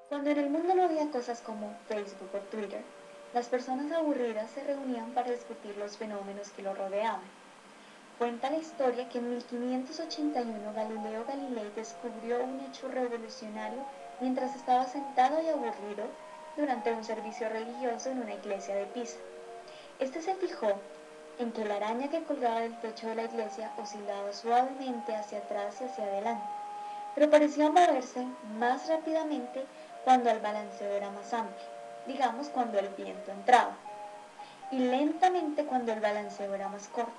Cuando en el mundo no había cosas como Facebook o Twitter, las personas aburridas se reunían para discutir los fenómenos que lo rodeaban. Cuenta la historia que en 1581 Galileo Galilei descubrió un hecho revolucionario mientras estaba sentado y aburrido durante un servicio religioso en una iglesia de Pisa. Este se fijó en que la araña que colgaba del techo de la iglesia oscilaba suavemente hacia atrás y hacia adelante, pero parecía moverse más rápidamente cuando el balanceo era más amplio, digamos cuando el viento entraba, y lentamente cuando el balanceo era más corto.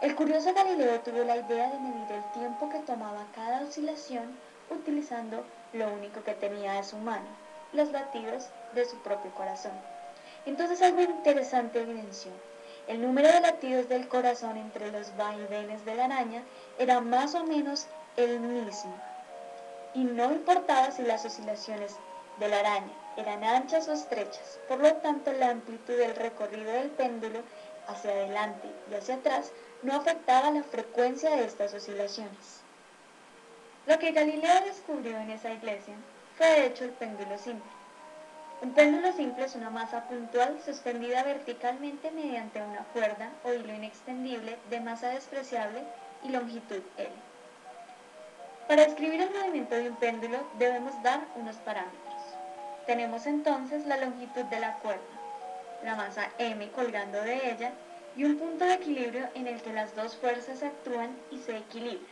El curioso Galileo tuvo la idea de medir el tiempo que tomaba cada oscilación utilizando lo único que tenía a su mano, los latidos de su propio corazón. Entonces algo interesante evidenció. El número de latidos del corazón entre los vaivenes de la araña era más o menos el mismo, y no importaba si las oscilaciones de la araña eran anchas o estrechas. Por lo tanto, la amplitud del recorrido del péndulo hacia adelante y hacia atrás no afectaba la frecuencia de estas oscilaciones. Lo que Galileo descubrió en esa iglesia fue de hecho el péndulo simple. Un péndulo simple es una masa puntual sostenida verticalmente mediante una cuerda o hilo inextendible de masa despreciable y longitud L. Para describir el movimiento de un péndulo debemos dar unos parámetros. Tenemos entonces la longitud de la cuerda, la masa m colgando de ella y un punto de equilibrio en el que las dos fuerzas actúan y se equilibran.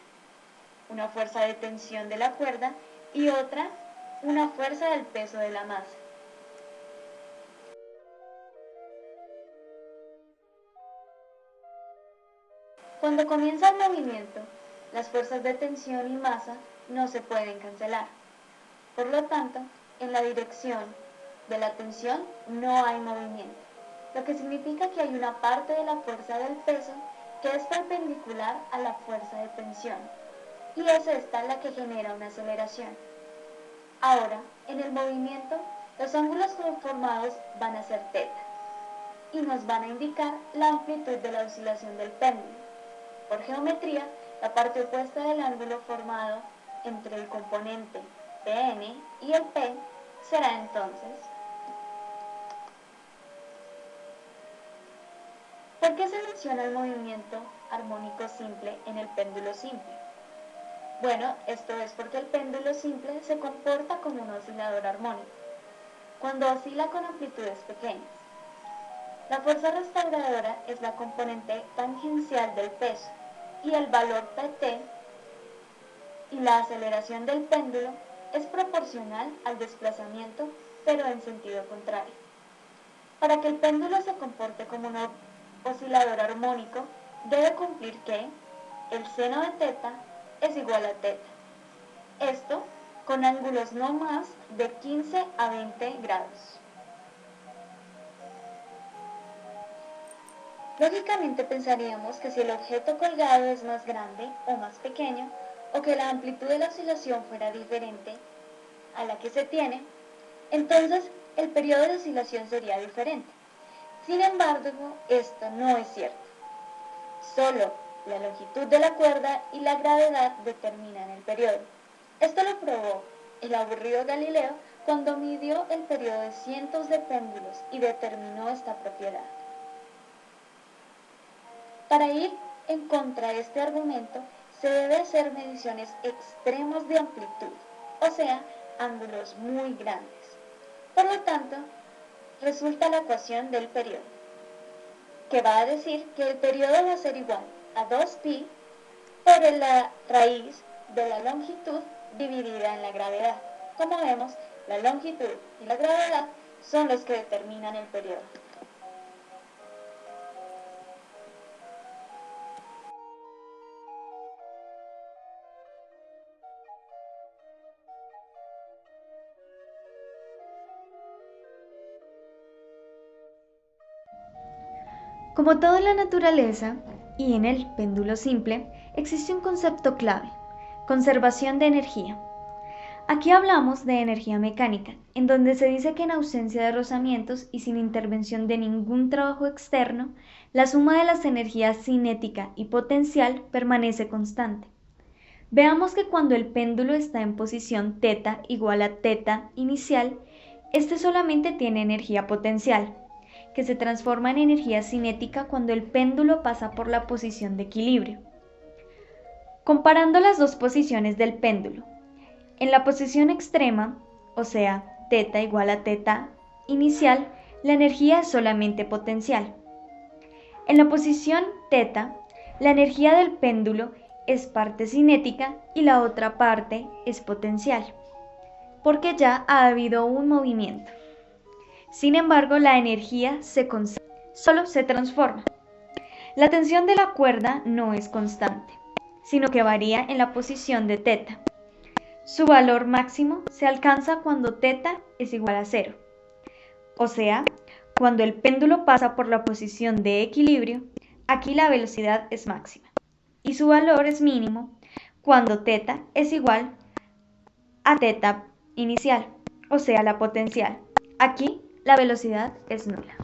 Una fuerza de tensión de la cuerda y otra, una fuerza del peso de la masa. Cuando comienza el movimiento, las fuerzas de tensión y masa no se pueden cancelar. Por lo tanto, en la dirección de la tensión no hay movimiento, lo que significa que hay una parte de la fuerza del peso que es perpendicular a la fuerza de tensión, y es esta la que genera una aceleración. Ahora, en el movimiento, los ángulos conformados van a ser θ, y nos van a indicar la amplitud de la oscilación del péndulo. Por geometría, la parte opuesta del ángulo formado entre el componente Pn y el P será entonces. ¿Por qué se menciona el movimiento armónico simple en el péndulo simple? Bueno, esto es porque el péndulo simple se comporta como un oscilador armónico, cuando oscila con amplitudes pequeñas. La fuerza restauradora es la componente tangencial del peso, y el valor Pt y la aceleración del péndulo es proporcional al desplazamiento, pero en sentido contrario. Para que el péndulo se comporte como un oscilador armónico, debe cumplir que el seno de θ es igual a θ. Esto con ángulos no más de 15 a 20 grados. Lógicamente pensaríamos que si el objeto colgado es más grande o más pequeño, o que la amplitud de la oscilación fuera diferente a la que se tiene, entonces el periodo de oscilación sería diferente. Sin embargo, esto no es cierto. Solo la longitud de la cuerda y la gravedad determinan el periodo. Esto lo probó el aburrido Galileo cuando midió el periodo de cientos de péndulos y determinó esta propiedad. Para ir en contra de este argumento, se debe hacer mediciones extremos de amplitud, o sea, ángulos muy grandes. Por lo tanto, resulta la ecuación del periodo, que va a decir que el periodo va a ser igual a 2pi por la raíz de la longitud dividida en la gravedad. Como vemos, la longitud y la gravedad son los que determinan el periodo. Como todo en la naturaleza y en el péndulo simple, existe un concepto clave: conservación de energía. Aquí hablamos de energía mecánica, en donde se dice que en ausencia de rozamientos y sin intervención de ningún trabajo externo, la suma de las energías cinética y potencial permanece constante. Veamos que cuando el péndulo está en posición θ igual a θ inicial, este solamente tiene energía potencial, que se transforma en energía cinética cuando el péndulo pasa por la posición de equilibrio. Comparando las dos posiciones del péndulo, en la posición extrema, o sea, θ igual a θ inicial, la energía es solamente potencial. En la posición θ, la energía del péndulo es parte cinética y la otra parte es potencial, porque ya ha habido un movimiento. Sin embargo, la energía se conserva, solo se transforma. La tensión de la cuerda no es constante, sino que varía en la posición de θ. Su valor máximo se alcanza cuando θ es igual a 0, o sea, cuando el péndulo pasa por la posición de equilibrio, aquí la velocidad es máxima, y su valor es mínimo cuando θ es igual a θ inicial, o sea, la potencial. Aquí la velocidad es nula.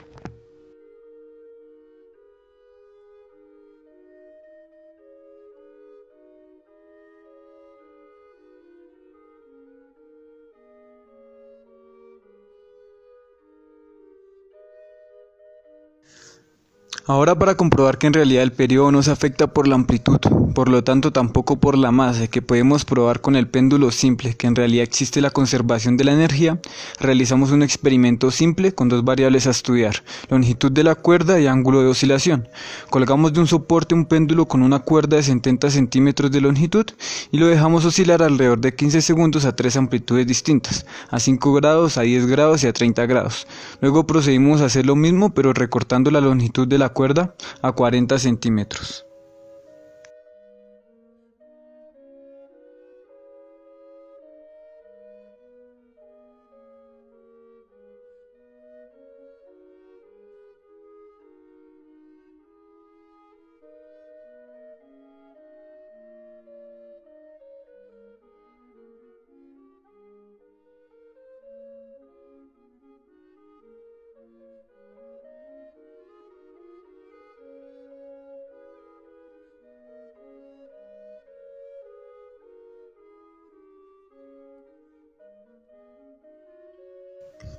Ahora, para comprobar que en realidad el periodo no se afecta por la amplitud, por lo tanto tampoco por la masa, que podemos probar con el péndulo simple que en realidad existe la conservación de la energía, realizamos un experimento simple con dos variables a estudiar: longitud de la cuerda y ángulo de oscilación. Colgamos de un soporte un péndulo con una cuerda de 70 centímetros de longitud y lo dejamos oscilar alrededor de 15 segundos a tres amplitudes distintas, a 5 grados, a 10 grados y a 30 grados. Luego procedimos a hacer lo mismo, pero recortando la longitud de la cuerda a 40 centímetros.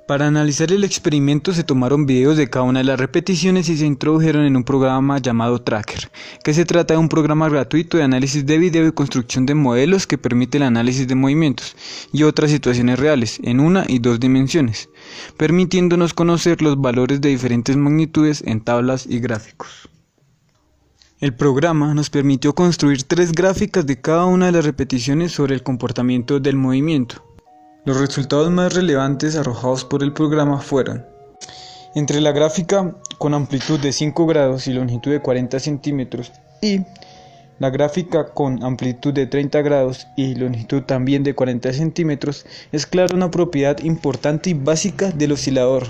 Para analizar el experimento se tomaron videos de cada una de las repeticiones y se introdujeron en un programa llamado Tracker, que se trata de un programa gratuito de análisis de video y construcción de modelos que permite el análisis de movimientos y otras situaciones reales en 1 y 2 dimensiones, permitiéndonos conocer los valores de diferentes magnitudes en tablas y gráficos. El programa nos permitió construir 3 gráficas de cada una de las repeticiones sobre el comportamiento del movimiento. Los resultados más relevantes arrojados por el programa fueron: entre la gráfica con amplitud de 5 grados y longitud de 40 centímetros y la gráfica con amplitud de 30 grados y longitud también de 40 centímetros, es clara una propiedad importante y básica del oscilador: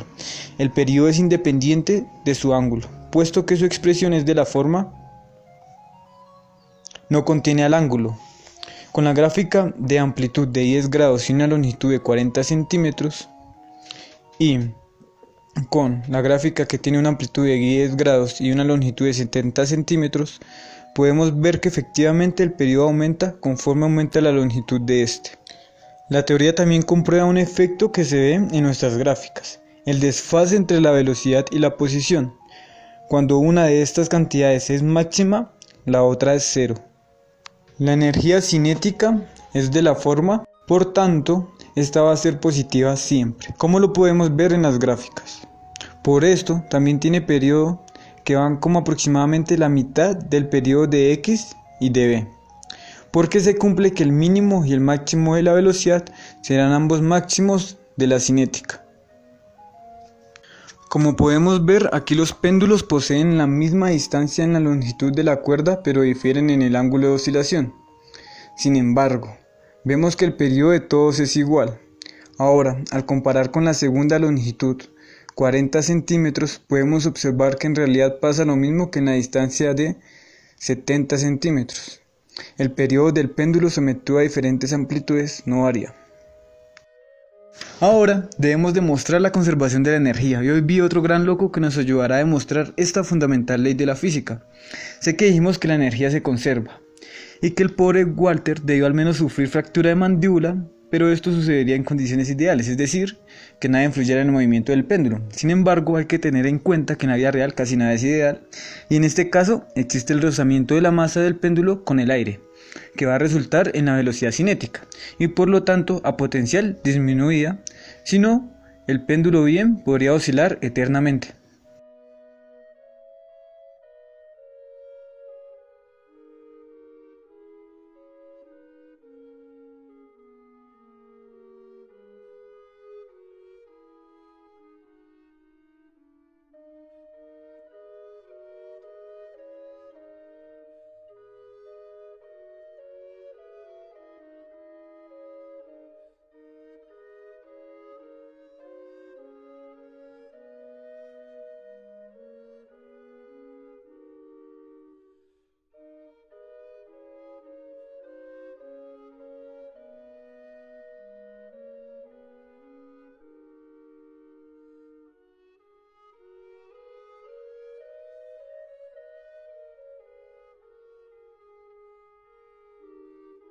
el periodo es independiente de su ángulo, puesto que su expresión es de la forma no contiene al ángulo. Con la gráfica de amplitud de 10 grados y una longitud de 40 centímetros y con la gráfica que tiene una amplitud de 10 grados y una longitud de 70 centímetros, podemos ver que efectivamente el periodo aumenta conforme aumenta la longitud de este. La teoría también comprueba un efecto que se ve en nuestras gráficas: el desfase entre la velocidad y la posición. Cuando una de estas cantidades es máxima, la otra es cero. La energía cinética es de la forma, por tanto, esta va a ser positiva siempre, como lo podemos ver en las gráficas. Por esto, también tiene periodo que van como aproximadamente la mitad del periodo de X y de B, porque se cumple que el mínimo y el máximo de la velocidad serán ambos máximos de la cinética. Como podemos ver, aquí los péndulos poseen la misma distancia en la longitud de la cuerda, pero difieren en el ángulo de oscilación. Sin embargo, vemos que el periodo de todos es igual. Ahora, al comparar con la segunda longitud, 40 centímetros, podemos observar que en realidad pasa lo mismo que en la distancia de 70 centímetros. El periodo del péndulo sometido a diferentes amplitudes no varía. Ahora debemos demostrar la conservación de la energía, y hoy vi otro gran loco que nos ayudará a demostrar esta fundamental ley de la física. Sé que dijimos que la energía se conserva. y que el pobre Walter debió al menos sufrir fractura de mandíbula, pero esto sucedería en condiciones ideales, es decir, que nada influyera en el movimiento del péndulo. Sin embargo, hay que tener en cuenta que en la vida real casi nada es ideal, y en este caso existe el rozamiento de la masa del péndulo con el aire, que va a resultar en la velocidad cinética, y por lo tanto a potencial disminuida, si no, el péndulo bien podría oscilar eternamente.